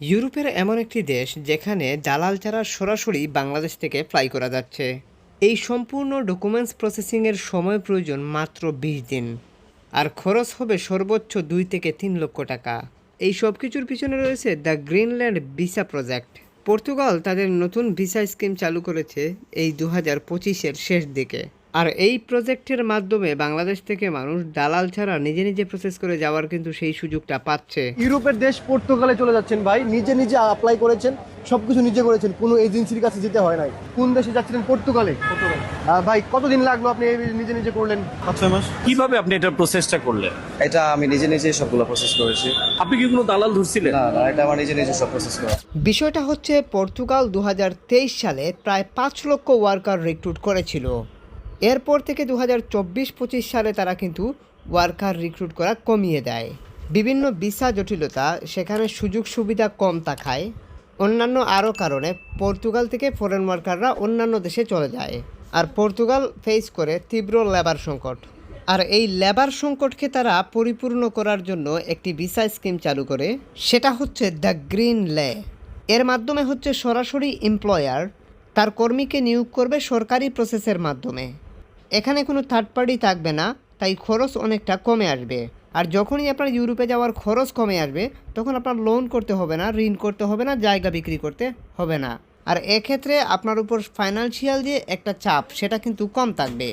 ইউরোপের এমন একটি দেশ যেখানে দালাল ছাড়া সরাসরি বাংলাদেশ থেকে ফ্লাই করা যাচ্ছে। এই সম্পূর্ণ ডকুমেন্টস প্রসেসিংয়ের সময় প্রয়োজন মাত্র ২০ দিন, আর খরচ হবে সর্বোচ্চ ২ থেকে ৩ লক্ষ টাকা। এই সব কিছুর পিছনে রয়েছে the Greenland visa project. Portugal তাদের নতুন ভিসা স্কিম চালু করেছে এই ২০২৫-এর শেষ দিকে। আর এই প্রজেক্টের মাধ্যমে বাংলাদেশ থেকে মানুষ দালাল ছাড়া নিজে নিজে প্রসেস করে যাওয়ার কিন্তু সেই সুযোগটা পাচ্ছে। ইউরোপের দেশ পর্তুগালে চলে যাচ্ছেন ভাই, নিজে নিজে অ্যাপ্লাই করেছেন, সবকিছু নিজে করেছেন, কোনো এজেন্সির কাছে যেতে হয় নাই। কোন দেশে যাচ্ছিলেন? পর্তুগালে। ভাই কতদিন লাগলো আপনি এই নিজে নিজে করলেন? 5-6 মাস। কিভাবে আপনি এটার প্রসেসটা করলেন? এটা আমি নিজে নিজে সবগুলো প্রসেস করেছি। আপনি কি কোনো দালাল ধরছিলেন? না না, এটা আমার নিজে নিজে সব প্রসেস করা। বিষয়টা হচ্ছে, পর্তুগাল ২০২৩ সালে প্রায় ৫ লক্ষ ওয়ার্কার রিক্রুট করেছিল। এরপর থেকে ২০২৪-২৫ সালে তারা কিন্তু ওয়ার্কার রিক্রুট করা কমিয়ে দেয়। বিভিন্ন ভিসা জটিলতা, সেখানে সুযোগ সুবিধা কম থাকায়, অন্যান্য আরও কারণে পর্তুগাল থেকে ফরেন ওয়ার্কাররা অন্যান্য দেশে চলে যায়। আর পর্তুগাল ফেস করে তীব্র লেবার সংকট। আর এই লেবার সংকটকে তারা পরিপূর্ণ করার জন্য একটি ভিসা স্কিম চালু করে, সেটা হচ্ছে দ্য গ্রিন লে। এর মাধ্যমে হচ্ছে সরাসরি এমপ্লয়ার তার কর্মীকে নিয়োগ করবে সরকারি প্রসেসের মাধ্যমে। এখানে কোনো থার্ড পার্টি থাকবে না, তাই খরচ অনেকটা কমে আসবে। আর যখনই আপনার ইউরোপে যাওয়ার খরচ কমে আসবে, তখন আপনার লোন করতে হবে না, ঋণ করতে হবে না, জায়গা বিক্রি করতে হবে না। আর এক্ষেত্রে আপনার উপর ফাইন্যান্সিয়াল যে একটা চাপ, সেটা কিন্তু কম থাকবে।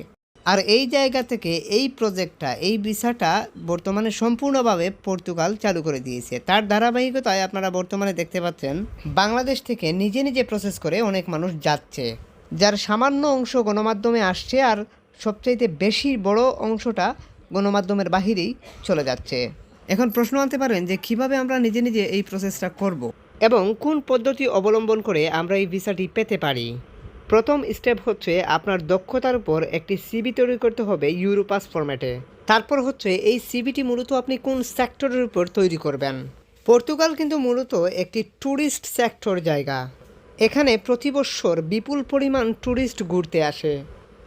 আর এই জায়গা থেকে এই প্রজেক্টটা, এই ভিসাটা বর্তমানে সম্পূর্ণভাবে পর্তুগাল চালু করে দিয়েছে। তার ধারাবাহিকতায় আপনারা বর্তমানে দেখতে পাচ্ছেন বাংলাদেশ থেকে নিজে নিজে প্রসেস করে অনেক মানুষ যাচ্ছে, যার সামান্য অংশ গণমাধ্যমে আসছে, আর সবচাইতে বেশি বড় অংশটা গণমাধ্যমের বাহিরেই চলে যাচ্ছে। এখন প্রশ্ন আনতে পারেন যে কিভাবে আমরা নিজে নিজে এই প্রসেসটা করব এবং কোন পদ্ধতি অবলম্বন করে আমরা এই ভিসাটি পেতে পারি। প্রথম স্টেপ হচ্ছে আপনার দক্ষতার উপর একটি সিভি তৈরি করতে হবে ইউরোপাস ফরম্যাটে। তারপর হচ্ছে এই সিভিটি মূলত আপনি কোন সেক্টরের উপর তৈরি করবেন। পর্তুগাল কিন্তু মূলত একটি ট্যুরিস্ট সেক্টর জায়গা। এখানে প্রতি বছর বিপুল পরিমাণ ট্যুরিস্ট ঘুরতে আসে।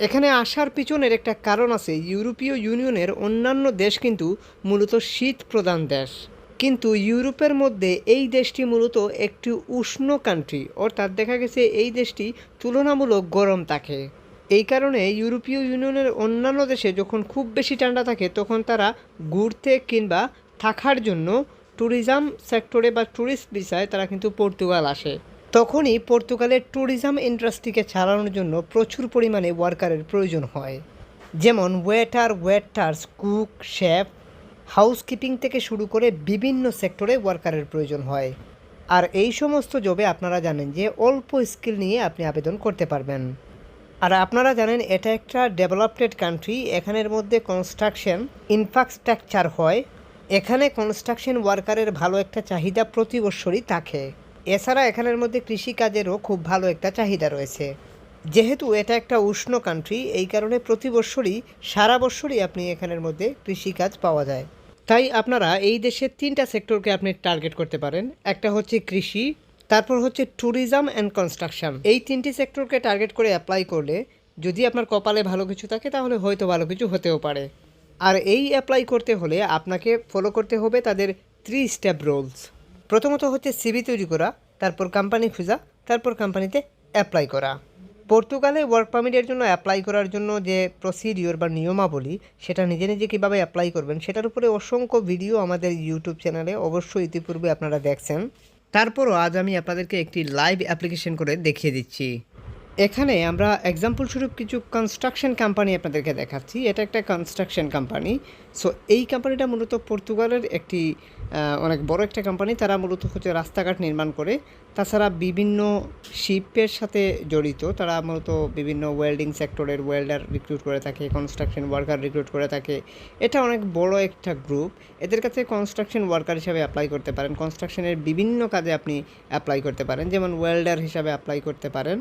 এখানে আসার পিছনের একটা কারণ আছে, ইউরোপীয় ইউনিয়নের অন্যান্য দেশ কিন্তু মূলত শীত প্রধান দেশ, কিন্তু ইউরোপের মধ্যে এই দেশটি মূলত একটি উষ্ণ কান্ট্রি, অর্থাৎ দেখা গেছে এই দেশটি তুলনামূলক গরম থাকে। এই কারণে ইউরোপীয় ইউনিয়নের অন্যান্য দেশে যখন খুব বেশি ঠান্ডা থাকে, তখন তারা ঘুরতে কিংবা থাকার জন্য ট্যুরিজম সেক্টরে বা ট্যুরিস্ট ভিসায় তারা কিন্তু পর্তুগাল আসে। তখনই পর্তুগালের ট্যুরিজম ইন্ডাস্ট্রিকে চালানোর জন্য প্রচুর পরিমাণে ওয়ার্কারের প্রয়োজন হয়, যেমন waiter, waiters, cook, chef, housekeeping থেকে শুরু করে বিভিন্ন সেক্টরে ওয়ার্কারের প্রয়োজন হয়। আর এই সমস্ত জবে আপনারা জানেন যে অল্প স্কিল নিয়ে আপনি আবেদন করতে পারবেন। আর আপনারা জানেন এটা একটা ডেভেলপড কান্ট্রি, এখানের মধ্যে কনস্ট্রাকশন ইনফ্রাস্ট্রাকচার হয়। এখানে কনস্ট্রাকশন ওয়ার্কারের ভালো একটা চাহিদা প্রতি বছরই থাকে। এছাড়া এখানের মধ্যে কৃষিকাজেরও খুব ভালো একটা চাহিদা রয়েছে। যেহেতু এটা একটা উষ্ণ কান্ট্রি, এই কারণে প্রতি বছরই সারা বছরই আপনি এখানের মধ্যে কৃষিকাজ পাওয়া যায়। তাই আপনারা এই দেশের 3টা সেক্টরকে আপনি টার্গেট করতে পারেন। একটা হচ্ছে কৃষি, তারপর হচ্ছে ট্যুরিজম অ্যান্ড কনস্ট্রাকশন। এই 3টি সেক্টরকে টার্গেট করে অ্যাপ্লাই করলে যদি আপনার কপালে ভালো কিছু থাকে, তাহলে হয়তো ভালো কিছু হতেও পারে। আর এই অ্যাপ্লাই করতে হলে আপনাকে ফলো করতে হবে তাদের 3 স্টেপ রুলস। প্রথমত হচ্ছে সিভি তৈরি করা, তারপর কোম্পানি খোঁজা, তারপর কোম্পানিতে অ্যাপ্লাই করা। পর্তুগালে ওয়ার্ক পারমিটের জন্য অ্যাপ্লাই করার জন্য যে প্রসিডিওর বা নিয়মাবলী, সেটা নিজে নিজে কীভাবে অ্যাপ্লাই করবেন সেটার উপরে অসংখ্য ভিডিও আমাদের ইউটিউব চ্যানেলে অবশ্যই ইতিপূর্বে আপনারা দেখছেন। তারপরও আজ আমি আপনাদেরকে একটি লাইভ অ্যাপ্লিকেশন করে দেখিয়ে দিচ্ছি। এখানে আমরা এক্সাম্পল স্বরূপ কিছু কনস্ট্রাকশন কোম্পানি আপনাদেরকে দেখাচ্ছি। এটা একটা কনস্ট্রাকশন কোম্পানি। সো এই কোম্পানিটা মূলত পর্তুগালের একটি অনেক বড় একটা কোম্পানি। তারা মূলত হচ্ছে রাস্তাঘাট নির্মাণ করে, তাছাড়া বিভিন্ন শিল্পের সাথে জড়িত। তারা মূলত বিভিন্ন ওয়েল্ডিং সেক্টরের ওয়েল্ডার রিক্রুট করে থাকে, কনস্ট্রাকশন ওয়ার্কার রিক্রুট করে থাকে। এটা অনেক বড় একটা গ্রুপ। এদের কাছে কনস্ট্রাকশন ওয়ার্কার হিসাবে অ্যাপ্লাই করতে পারেন। কনস্ট্রাকশনের বিভিন্ন কাজে আপনি অ্যাপ্লাই করতে পারেন, যেমন ওয়েল্ডার হিসাবে অ্যাপ্লাই করতে পারেন।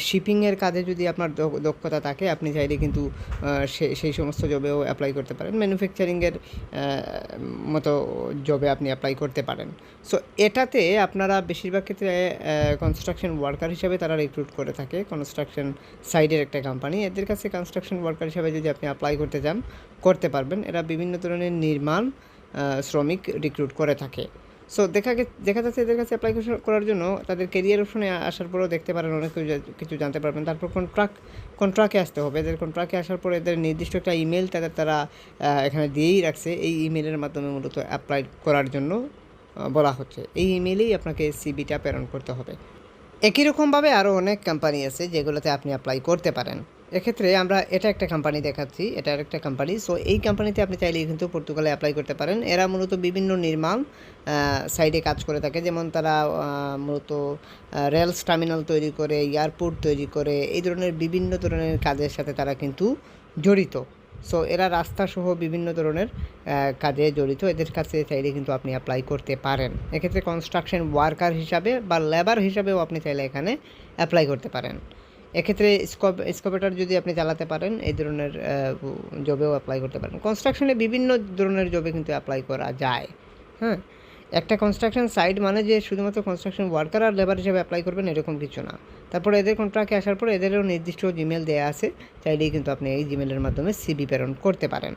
শিপিংয়ের কাজে যদি আপনার দক্ষতা থাকে, আপনি চাইলে কিন্তু সেই সমস্ত জবেও অ্যাপ্লাই করতে পারেন। ম্যানুফ্যাকচারিংয়ের মতো জবে আপনি অ্যাপ্লাই করতে পারেন। সো এটাতে আপনারা বেশিরভাগ ক্ষেত্রে কনস্ট্রাকশন ওয়ার্কার হিসাবে তারা রিক্রুট করে থাকে। কনস্ট্রাকশন সাইডের একটা কোম্পানি, এদের কাছে কনস্ট্রাকশন ওয়ার্কার হিসাবে যদি আপনি অ্যাপ্লাই করতে চান, করতে পারবেন। এরা বিভিন্ন ধরনের নির্মাণ শ্রমিক রিক্রুট করে থাকে। সো দেখা যাচ্ছে এদের কাছে অ্যাপ্লাই করার জন্য তাদের কেরিয়ার অপশনে আসার পরেও দেখতে পারেন অনেক কিছু জানতে পারবেন। তারপর কন্ট্রাক্টে আসতে হবে। এদের কন্ট্রাক্টে আসার পরে এদের নির্দিষ্ট একটা ইমেল তারা এখানে দিয়েই রাখছে। এই ইমেলের মাধ্যমে মূলত অ্যাপ্লাই করার জন্য বলা হচ্ছে। এই ইমেলেই আপনাকে সিভিটা প্রেরণ করতে হবে। একই রকমভাবে আরও অনেক কোম্পানি আছে যেগুলোতে আপনি অ্যাপ্লাই করতে পারেন। এক্ষেত্রে আমরা এটা একটা কোম্পানি দেখাচ্ছি, এটা আরেকটা কোম্পানি। সো এই কোম্পানিতে আপনি চাইলেই কিন্তু পর্তুগালে অ্যাপ্লাই করতে পারেন। এরা মূলত বিভিন্ন নির্মাণ সাইডে কাজ করে থাকে, যেমন তারা মূলত রেলস টার্মিনাল তৈরি করে, এয়ারপোর্ট তৈরি করে, এই ধরনের বিভিন্ন ধরনের কাজের সাথে তারা কিন্তু জড়িত। সো এরা রাস্তাসহ বিভিন্ন ধরনের কাজে জড়িত। এদের কাছে চাইলে কিন্তু আপনি অ্যাপ্লাই করতে পারেন। এক্ষেত্রে কনস্ট্রাকশন ওয়ার্কার হিসাবে বা লেবার হিসাবেও আপনি চাইলে এখানে অ্যাপ্লাই করতে পারেন। এক্ষেত্রে স্কোপেটার যদি আপনি চালাতে পারেন, এই ধরনের জবেও অ্যাপ্লাই করতে পারেন। কনস্ট্রাকশনে বিভিন্ন ধরনের জবে কিন্তু অ্যাপ্লাই করা যায়। হ্যাঁ, একটা কনস্ট্রাকশন সাইট মানে যে শুধুমাত্র কনস্ট্রাকশন ওয়ার্কার আর লেবার হিসেবে অ্যাপ্লাই করবেন এরকম কিছু না। তারপরে এদের কন্ট্রাক্টে আসার পরে এদেরও নির্দিষ্ট জিমেল দেওয়া আছে, চাইলেই কিন্তু আপনি এই জিমেলের মাধ্যমে সিভি প্রেরণ করতে পারেন।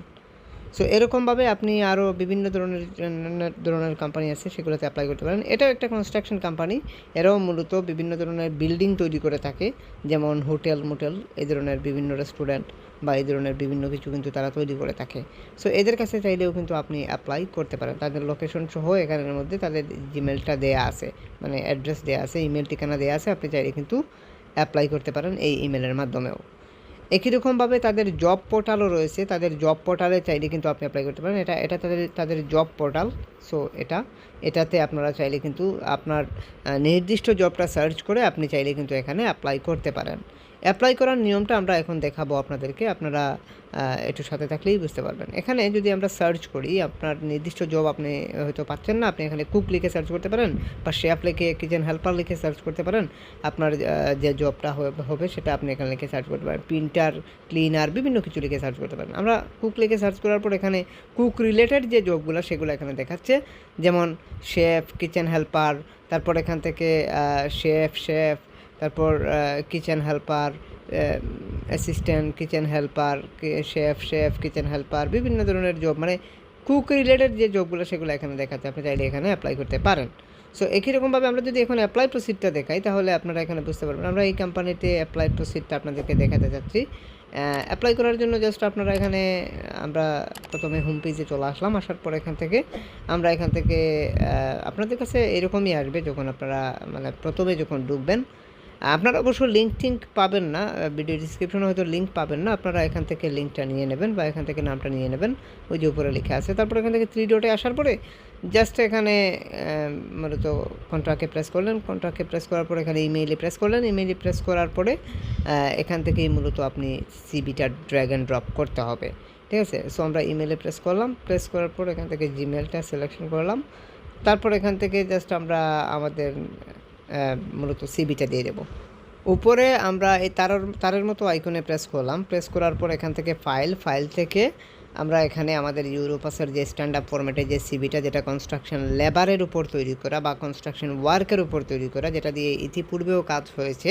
সো এরকমভাবে আপনি আরও বিভিন্ন ধরনের কোম্পানি আছে, সেগুলোতে অ্যাপ্লাই করতে পারেন। এটাও একটা কনস্ট্রাকশন কোম্পানি। এরাও মূলত বিভিন্ন ধরনের বিল্ডিং তৈরি করে থাকে, যেমন হোটেল মোটেল, এই ধরনের বিভিন্ন রেস্টুরেন্ট বা এই ধরনের বিভিন্ন কিছু কিন্তু তারা তৈরি করে থাকে। সো এদের কাছে চাইলেও কিন্তু আপনি অ্যাপ্লাই করতে পারেন। তাদের লোকেশন সহ এখানের মধ্যে তাদের জিমেলটা দেয়া আছে, মানে অ্যাড্রেস দেওয়া আছে, ইমেল ঠিকানা দেওয়া আছে। আপনি চাইলে কিন্তু অ্যাপ্লাই করতে পারেন এই ইমেলের মাধ্যমেও। একই রকমভাবে তাদের জব পোর্টালও রয়েছে। তাদের জব পোর্টালে চাইলে কিন্তু আপনি অ্যাপ্লাই করতে পারেন। এটা তাদের জব পোর্টাল। সো এটাতে আপনারা চাইলে কিন্তু আপনার নির্দিষ্ট জবটা সার্চ করে আপনি চাইলে কিন্তু এখানে অ্যাপ্লাই করতে পারেন। অ্যাপ্লাই করার নিয়মটা আমরা এখন দেখাবো আপনাদেরকে, আপনারা একটু সাথে থাকলেই বুঝতে পারবেন। এখানে যদি আমরা সার্চ করি, আপনার নির্দিষ্ট জব আপনি হয়তো পাচ্ছেন না, আপনি এখানে কুক লিখে সার্চ করতে পারেন, বা শেফ লিখে, কিচেন হেল্পার লিখে সার্চ করতে পারেন। আপনার যে জবটা হবে সেটা আপনি এখানে লিখে সার্চ করতে পারেন। প্রিন্টার, ক্লিনার, বিভিন্ন কিছু লিখে সার্চ করতে পারেন। আমরা কুক লিখে সার্চ করার পর এখানে কুক রিলেটেড যে জবগুলো সেগুলো এখানে দেখাচ্ছে, যেমন শেফ, কিচেন হেল্পার, তারপর এখান থেকে শেফ, তারপর kitchen helper, assistant kitchen helper, chef kitchen helper, বিভিন্ন ধরনের জব, মানে কুক রিলেটেড যে জবগুলো সেগুলো এখানে দেখাচ্ছে। আপনি চাইলে এখানে অ্যাপ্লাই করতে পারেন। সো একই রকমভাবে আমরা যদি এখন অ্যাপ্লাই প্রসিডটা দেখাই, তাহলে আপনারা এখানে বুঝতে পারবেন। আমরা এই কোম্পানিতে অ্যাপ্লাই প্রসিডটা আপনাদেরকে দেখাতে চাচ্ছি। অ্যাপ্লাই করার জন্য জাস্ট আপনারা এখানে, আমরা প্রথমে হোম পেজে চলে আসলাম। আসার পর এখান থেকে আপনাদের কাছে এরকমই আসবে যখন আপনারা মানে প্রথমে যখন ঢুকবেন। আপনারা অবশ্য লিঙ্ক পাবেন না, ভিডিও ডিসক্রিপশনে হয়তো লিঙ্ক পাবেন না। আপনারা এখান থেকে লিঙ্কটা নিয়ে নেবেন বা এখান থেকে নামটা নিয়ে নেবেন, ওই যে উপরে লেখা আছে। তারপর এখান থেকে 3 ডটে আসার পরে জাস্ট এখানে মূলত কন্ট্রাক্টে প্রেস করলেন। কন্ট্রাক্টে প্রেস করার পরে এখানে ইমেইলে প্রেস করলেন। ইমেইলে প্রেস করার পরে এখান থেকেই মূলত আপনি সিভিটা ড্র্যাগ অ্যান্ড ড্রপ করতে হবে, ঠিক আছে। সো আমরা ইমেইলে প্রেস করলাম। প্রেস করার পর এখান থেকে জিমেলটা সিলেকশন করলাম। তারপর এখান থেকে জাস্ট আমরা আমাদের মূলত সিভিটা দিয়ে দেবো। উপরে আমরা এই তারের মতো আইকনে প্রেস করলাম। প্রেস করার পর এখান থেকে ফাইল থেকে আমরা এখানে আমাদের ইউরোপাসের যে স্ট্যান্ডার্ড ফরম্যাটে যে সিভিটা, যেটা কনস্ট্রাকশন লেবারের উপর তৈরি করা বা কনস্ট্রাকশন ওয়ার্কের উপর তৈরি করা, যেটা দিয়ে ইতিপূর্বেও কাজ হয়েছে,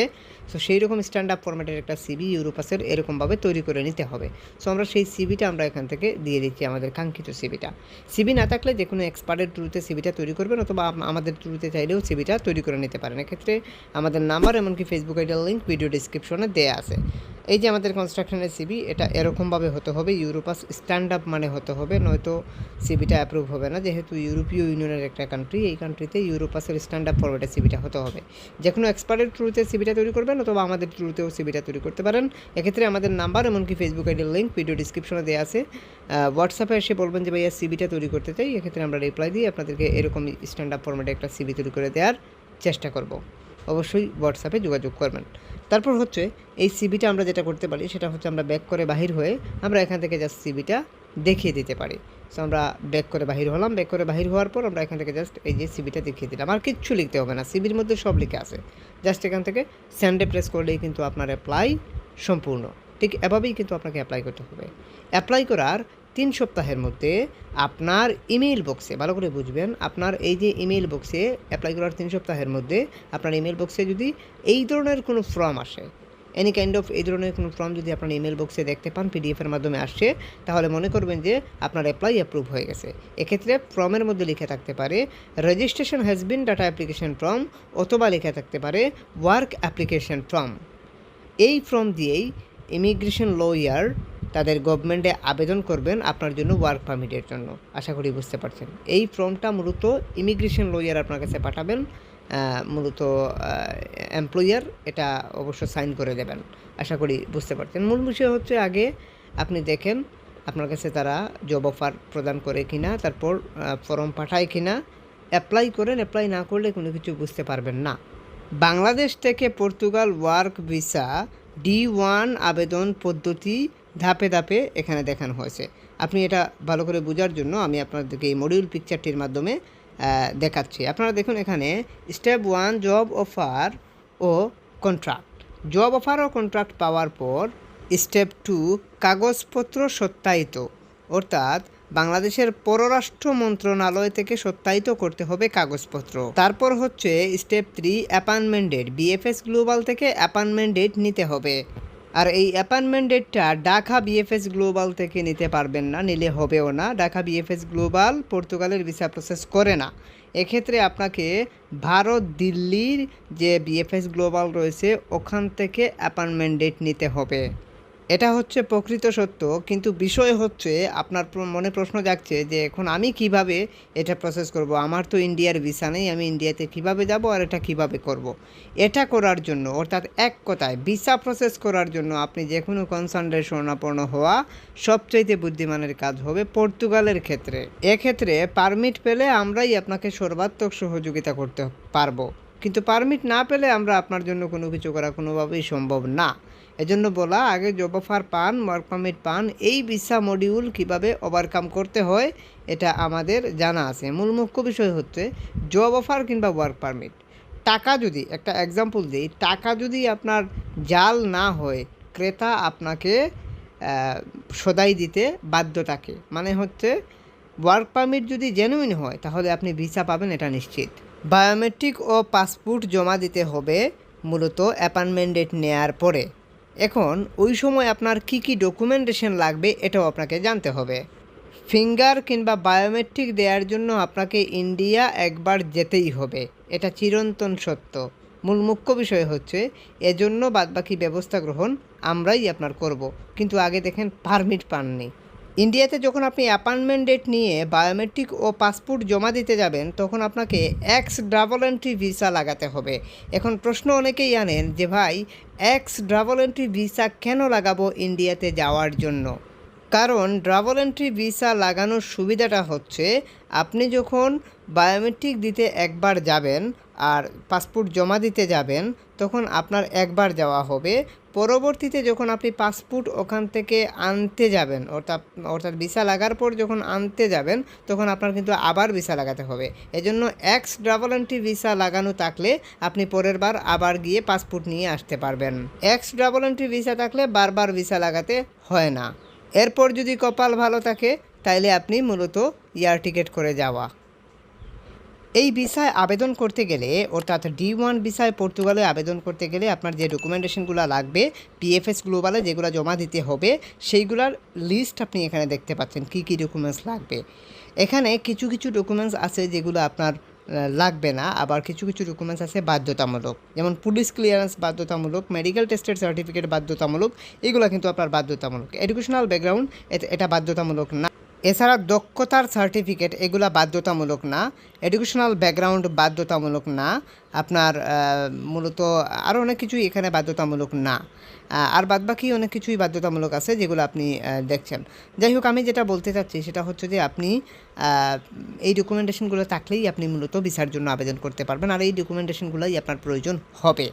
সো সেই রকম স্ট্যান্ডার্ড ফরম্যাটের একটা সিভি ইউরোপাসের এরকমভাবে তৈরি করে নিতে হবে। সো আমরা সেই সিভিটা আমরা এখান থেকে দিয়ে দিচ্ছি, আমাদের কাঙ্ক্ষিত সিভিটা। সিভি না থাকলে যে কোনো এক্সপার্টের থ্রুতে সিভিটা তৈরি করবেন, অথবা আমাদের থ্রুতে চাইলেও সিভিটা তৈরি করে নিতে পারেন। এক্ষেত্রে আমাদের নাম্বার, এমনকি ফেসবুক আইডির লিঙ্ক ভিডিও ডিসক্রিপশনে দেওয়া আছে। এই যে আমাদের কনস্ট্রাকশনের সিভি, এটা এরকমভাবে হতে হবে, ইউরোপাস স্ট্যান্ডার্ড মানে হতে হবে, নয়তো সিভিটা অ্যাপ্রুভ হবে না। যেহেতু ইউরোপীয় ইউনিয়নের একটা কান্ট্রি, এই কান্ট্রিতে ইউরোপাসের স্ট্যান্ডার্ড ফরম্যাটে সিভিটা হতে হবে। যে কোনো এক্সপার্টের থ্রুতে সিভিটা তৈরি করবেন, অথবা আমাদের থ্রুতেও সিভিটা তৈরি করতে পারেন। এক্ষেত্রে আমাদের নাম্বার, এমনকি ফেসবুক আইডির লিঙ্ক ভিডিও ডিসক্রিপশনে দেওয়া আছে। হোয়াটসঅ্যাপে এসে বলবেন যে ভাইয়া সিভিটা তৈরি করতে চাই, এক্ষেত্রে আমরা রিপ্লাই দিয়ে আপনাদেরকে এরকম স্ট্যান্ডার্ড ফরম্যাটে একটা সিভি তৈরি করে দেওয়ার চেষ্টা করব। অবশ্যই হোয়াটসঅ্যাপে যোগাযোগ করবেন। তারপর হচ্ছে এই সিভিটা আমরা যেটা করতে পারি সেটা হচ্ছে আমরা ব্যাক করে বাহির হয়ে আমরা এখান থেকে জাস্ট সিভিটা দেখিয়ে দিতে পারি। সো আমরা ব্যাক করে বাহির হলাম। ব্যাক করে বাহির হওয়ার পর আমরা এখান থেকে জাস্ট এই যে সিভিটা দেখিয়ে দিলাম। আর কিচ্ছু লিখতে হবে না, সিভির মধ্যে সব লিখে আছে। জাস্ট এখান থেকে সেন্ডে প্রেস করলেই কিন্তু আপনার অ্যাপ্লাই সম্পূর্ণ। ঠিক এভাবেই কিন্তু আপনাকে অ্যাপ্লাই করতে হবে। অ্যাপ্লাই করার 3 সপ্তাহের মধ্যে আপনার ইমেইল বক্সে, ভালো করে বুঝবেন, আপনার এই যে ইমেইল বক্সে অ্যাপ্লাই করার 3 সপ্তাহের মধ্যে আপনার ইমেইল বক্সে যদি এই ধরনের কোনো ফর্ম আসে, এনি কাইন্ড অফ এই ধরনের কোনো ফর্ম যদি আপনার ইমেল বক্সে দেখতে পান পিডিএফের মাধ্যমে আসছে, তাহলে মনে করবেন যে আপনার অ্যাপ্লাই অ্যাপ্রুভ হয়ে গেছে। এক্ষেত্রে ফর্মের মধ্যে লিখে থাকতে পারে registration has been data application form, অথবা লিখে থাকতে পারে ওয়ার্ক অ্যাপ্লিকেশন ফর্ম। এই ফর্ম দিয়েই ইমিগ্রেশন লয়ার তাদের গভর্নমেন্টে আবেদন করবেন আপনার জন্য ওয়ার্ক পারমিটের জন্য। আশা করি বুঝতে পারছেন। এই ফর্মটা মূলত ইমিগ্রেশন লয়ার আপনার কাছে পাঠাবেন, মূলত এমপ্লয়ার এটা অবশ্য সাইন করে দেবেন। আশা করি বুঝতে পারছেন। মূল বিষয় হচ্ছে আগে আপনি দেখেন আপনার কাছে তারা জব অফার প্রদান করে কিনা, তারপর ফর্ম পাঠায় কিনা, অ্যাপ্লাই করেন। অ্যাপ্লাই না করলে কোনো কিছু বুঝতে পারবেন না। বাংলাদেশ থেকে পর্তুগাল ওয়ার্ক ভিসা D1 আবেদন পদ্ধতি ধাপে ধাপে এখানে দেখানো হয়েছে। আপনি এটা ভালো করে বোঝার জন্য আমি আপনাদেরকে এই মডিউল পিকচারটির মাধ্যমে দেখাচ্ছি। আপনারা দেখুন এখানে স্টেপ 1 জব অফার ও কন্ট্রাক্ট। জব অফার ও কন্ট্রাক্ট পাওয়ার পর স্টেপ 2 কাগজপত্র সত্যায়িত, অর্থাৎ বাংলাদেশের পররাষ্ট্র মন্ত্রণালয় থেকে সত্যায়িত করতে হবে কাগজপত্র। তারপর হচ্ছে step 3 appointment date. BFS global থেকে অ্যাপয়েন্টমেন্ট ডেট নিতে হবে। আর এই অ্যাপয়েন্টমেন্ট ডেটটা ঢাকা বিএফএস গ্লোবাল থেকে নিতে পারবেন না, নিলে হবেও না। ঢাকা বিএফএস গ্লোবাল পর্তুগালের ভিসা প্রসেস করে না। এক্ষেত্রে আপনাকে ভারত দিল্লির যে বিএফএস গ্লোবাল রয়েছে ওখান থেকে অ্যাপয়েন্টমেন্ট ডেট নিতে হবে। এটা হচ্ছে প্রকৃত সত্য, কিন্তু বিষয় হচ্ছে আপনার মনে প্রশ্ন জাগছে যে এখন আমি কিভাবে এটা প্রসেস করব, আমার তো ইন্ডিয়ার ভিসা নেই, আমি ইন্ডিয়াতে কিভাবে যাব আর এটা কিভাবে করব। এটা করার জন্য, অর্থাৎ এক কথায় ভিসা প্রসেস করার জন্য আপনি যে কোনো কনসার্নের শরণাপন্ন হওয়া সবচাইতে বুদ্ধিমানের কাজ হবে পর্তুগালের ক্ষেত্রে। এক্ষেত্রে পারমিট পেলে আমরাই আপনাকে সর্বাত্মক সহযোগিতা করতে পারবো, কিন্তু পারমিট না পেলে আমরা আপনার জন্য কোনো কিছু করা কোনোভাবেই সম্ভব না। এজন্য বলা, আগে জব অফার পান, ওয়ার্ক পারমিট পান, এই ভিসা মডিউল কিভাবে ওভারকাম করতে হয় এটা আমাদের জানা আছে। মূল মুখ্য বিষয় হচ্ছে জব অফার কিংবা ওয়ার্ক পারমিট। টাকা যদি, একটা এক্সাম্পল দিই, টাকা যদি আপনার জাল না হয়, ক্রেতা আপনাকে সদাই দিতে বাধ্য থাকে। মানে হচ্ছে ওয়ার্ক পারমিট যদি জেনুইন হয় তাহলে আপনি ভিসা পাবেন, এটা নিশ্চিত। বায়োমেট্রিক ও পাসপোর্ট জমা দিতে হবে মূলত অ্যাপয়েন্টমেন্ট ডেট নেয়ার পরে। এখন ওই সময় আপনার কি কি ডকুমেন্টেশন লাগবে এটাও আপনাকে জানতে হবে। ফিঙ্গার কিংবা বায়োমেট্রিক দেওয়ার জন্য আপনাকে ইন্ডিয়া একবার যেতেই হবে, এটা চিরন্তন সত্য। মূল মুখ্য বিষয় হচ্ছে এজন্য বাদবাকি ব্যবস্থা গ্রহণ আমরাই আপনার করব, কিন্তু আগে দেখেন পারমিট পাননি। ইন্ডিয়াতে যখন আপনি অ্যাপয়েন্টমেন্ট ডেট নিয়ে বায়োমেট্রিক ও পাসপোর্ট জমা দিতে যাবেন তখন আপনাকে এক্স ডাবল এন্ট্রি ভিসা লাগাতে হবে। এখন প্রশ্ন অনেকেই আনেন যে ভাই এক্স ডাবল এন্ট্রি ভিসা কেন লাগাবো ইন্ডিয়াতে যাওয়ার জন্য? কারণ ডাবল এন্ট্রি ভিসা লাগানোর সুবিধাটা হচ্ছে আপনি যখন বায়োমেট্রিক দিতে একবার যাবেন আর পাসপোর্ট জমা দিতে যাবেন তখন আপনার একবার যাওয়া হবে। পরবর্তীতে যখন আপনি পাসপোর্ট ওখান থেকে আনতে যাবেন, অর্থাৎ ভিসা লাগার পর যখন আনতে যাবেন তখন আপনার কিন্তু আবার ভিসা লাগাতে হবে। এজন্য এক্স ডাবল এন্ট্রি ভিসা লাগানো থাকলে আপনি পরের বার আবার গিয়ে পাসপোর্ট নিয়ে আসতে পারবেন। এক্স ডাবল এন্ট্রি ভিসা থাকলে বারবার ভিসা লাগাতে হয় না। এরপর যদি কপাল ভালো থাকে তাইলে আপনি মূলত এয়ার টিকিট করে যাওয়া। এই ভিসায় আবেদন করতে গেলে, অর্থাৎ D1 ভিসায় পর্তুগালে আবেদন করতে গেলে আপনার যে ডকুমেন্টেশনগুলো লাগবে বিএফএস গ্লোবালে যেগুলো জমা দিতে হবে সেইগুলোর লিস্ট আপনি এখানে দেখতে পাচ্ছেন কী কী ডকুমেন্টস লাগবে। এখানে কিছু কিছু ডকুমেন্টস আছে যেগুলো আপনার লাগবে না, আবার কিছু কিছু ডকুমেন্টস আছে বাধ্যতামূলক, যেমন পুলিশ ক্লিয়ারেন্স বাধ্যতামূলক, মেডিকেল টেস্টের সার্টিফিকেট বাধ্যতামূলক, এগুলো কিন্তু আপনার বাধ্যতামূলক। এডুকেশনাল ব্যাকগ্রাউন্ড এটা বাধ্যতামূলক না। এছাড়া দক্ষতার সার্টিফিকেট এগুলা বাধ্যতামূলক না, এডুকেশনাল ব্যাকগ্রাউন্ড বাধ্যতামূলক না, আপনার মূলত আরও অনেক কিছুই এখানে বাধ্যতামূলক না, আর বাদবাকি অনেক কিছুই বাধ্যতামূলক আছে যেগুলো আপনি দেখছেন। যাই হোক, আমি যেটা বলতে চাচ্ছি সেটা হচ্ছে যে আপনি এই ডকুমেন্টেশনগুলো থাকলেই আপনি মূলত ভিসার জন্য আবেদন করতে পারবেন, আর এই ডকুমেন্টেশনগুলোই আপনার প্রয়োজন হবে।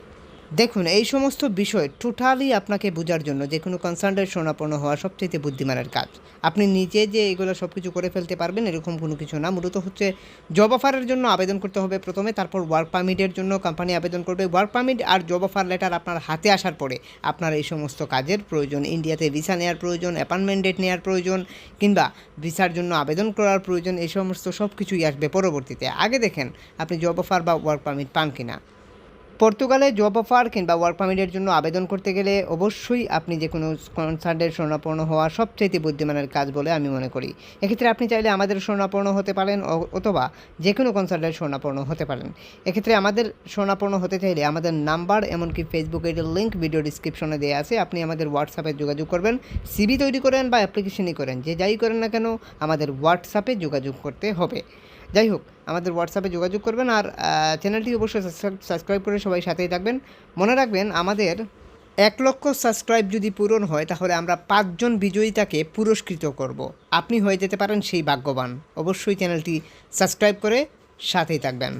দেখুন, এই সমস্ত বিষয় টোটালি আপনাকে বোঝার জন্য যে কোনো কনসার্নের শরণাপন্ন হওয়া সবচেয়ে বুদ্ধিমানের কাজ। আপনি নিজে যে এগুলো সব কিছু করে ফেলতে পারবেন এরকম কোনো কিছু না। মূলত হচ্ছে জব অফারের জন্য আবেদন করতে হবে প্রথমে, তারপর ওয়ার্ক পারমিটের জন্য কোম্পানি আবেদন করবে। ওয়ার্ক পারমিট আর জব অফার লেটার আপনার হাতে আসার পরে আপনার এই সমস্ত কাজের প্রয়োজন, ইন্ডিয়াতে ভিসা নেওয়ার প্রয়োজন, অ্যাপয়েন্টমেন্ট ডেট নেওয়ার প্রয়োজন, কিংবা ভিসার জন্য আবেদন করার প্রয়োজন, এই সমস্ত সব কিছুই আসবে পরবর্তীতে। আগে দেখেন আপনি জব অফার বা ওয়ার্ক পারমিট পান কিনা। পর্তুগালে জব অফার কিংবা ওয়ার্ক পারমিটের জন্য আবেদন করতে গেলে অবশ্যই আপনি যে কোনো কনসার্টের শরণাপন্ন হওয়া সবচাইতে বুদ্ধিমানের কাজ বলে আমি মনে করি। এক্ষেত্রে আপনি চাইলে আমাদের শরণাপন্ন হতে পারেন অথবা যে কোনো কনসার্টের শরণাপন্ন হতে পারেন। এক্ষেত্রে আমাদের শরণাপন্ন হতে চাইলে আমাদের নাম্বার এমনকি ফেসবুক আইডির লিঙ্ক ভিডিও ডিসক্রিপশনে দেওয়া আছে। আপনি আমাদের হোয়াটসঅ্যাপে যোগাযোগ করবেন, সিভি তৈরি করেন বা অ্যাপ্লিকেশনই করেন, যে যাই করেন না কেন আমাদের হোয়াটসঅ্যাপে যোগাযোগ করতে হবে। যাই হোক, আমাদের হোয়াটসঅ্যাপে যোগাযোগ করবেন আর চ্যানেলটি অবশ্যই সাবস্ক্রাইব করে সবাই সাথেই থাকবেন। মনে রাখবেন, আমাদের 1 লক্ষ সাবস্ক্রাইব যদি পূরণ হয় তাহলে আমরা 5 জন বিজয়িতাকে পুরস্কৃত করব। আপনি হয়ে যেতে পারেন সেই ভাগ্যবান। অবশ্যই চ্যানেলটি সাবস্ক্রাইব করে সাথেই থাকবেন,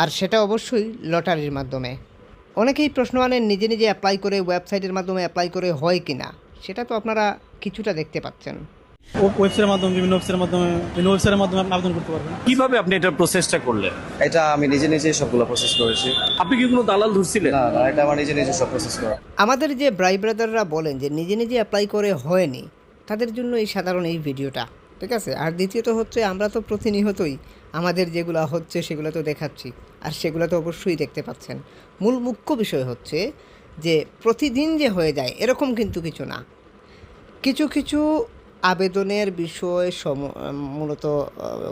আর সেটা অবশ্যই লটারির মাধ্যমে। অনেকেই প্রশ্ন আনেন নিজে নিজে অ্যাপ্লাই করে ওয়েবসাইটের মাধ্যমে অ্যাপ্লাই করে হয় কি না। সেটা তো আপনারা কিছুটা দেখতে পাচ্ছেন। ওয়েবসাইটের মাধ্যমে বিভিন্ন ওয়েবসাইটের মাধ্যমে আপনি আবেদন করতে পারবেন। কিভাবে আপনি এটার প্রসেসটা করলেন? এটা আমি নিজে সবগুলো প্রসেস করেছি। আপনি কি কোনো দালাল ধরছিলেন? না না, এটা আমার নিজে সব প্রসেস করা। আমাদের যে ব্রাই ব্রাদাররা বলেন যে নিজে নিজে অ্যাপ্লাই করে হয়নি, তাদের জন্য এই সাধারণ এই ভিডিওটা, ঠিক আছে। আর দ্বিতীয়ত হচ্ছে, আমরা তো প্রতিনিয়তই আমাদের যেগুলো হচ্ছে সেগুলো তো দেখাচ্ছি, আর সেগুলো তো অবশ্যই দেখতে পাচ্ছেন। মুখ্য বিষয় হচ্ছে যে প্রতিদিন যে হয়ে যায় এরকম কিন্তু কিছু না। কিছু কিছু আবেদনের বিষয় মূলত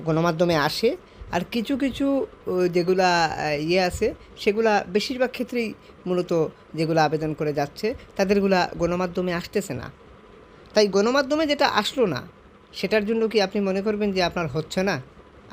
গণমাধ্যমে আসে, আর কিছু কিছু যেগুলা আছে সেগুলা বেশিরভাগ ক্ষেত্রেই মূলত যেগুলো আবেদন করে যাচ্ছে তাদেরগুলা গণমাধ্যমে আসতেছে না। তাই গণমাধ্যমে যেটা আসলো না সেটার জন্য কি আপনি মনে করবেন যে আপনার হচ্ছে না?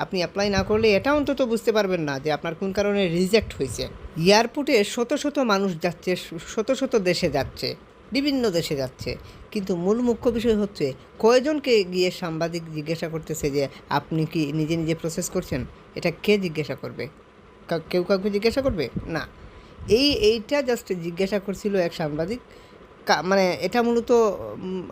আপনি অ্যাপ্লাই না করলে এটা অন্তত বুঝতে পারবেন না যে আপনার কোন কারণে রিজেক্ট হয়েছে। এয়ারপোর্টে শত শত মানুষ যাচ্ছে, শত শত দেশে যাচ্ছে, বিভিন্ন দেশে যাচ্ছে, কিন্তু মুখ্য বিষয় হচ্ছে কয়জনকে গিয়ে সাংবাদিক জিজ্ঞাসা করতেছে যে আপনি কি নিজে নিজে প্রসেস করছেন? এটা কে জিজ্ঞাসা করবে? কেউ কাউকে জিজ্ঞাসা করবে না। এইটা জাস্ট জিজ্ঞাসা করছিল এক সাংবাদিক। মানে এটা মূলত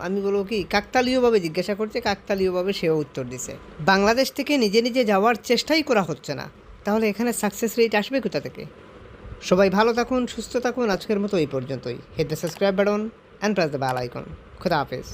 আমি বলবো কি কাকতালীয়ভাবে জিজ্ঞাসা করছে, কাকতালীয়ভাবে সেও উত্তর দিছে। বাংলাদেশ থেকে নিজে নিজে যাওয়ার চেষ্টাই করা হচ্ছে না, তাহলে এখানে সাকসেস রেট আসবে কোথা থেকে? সবাই ভালো থাকুন, সুস্থ থাকুন। আজকের মতো এই পর্যন্তই। Hit the subscribe button and press the bell icon. খুদা হাফেজ।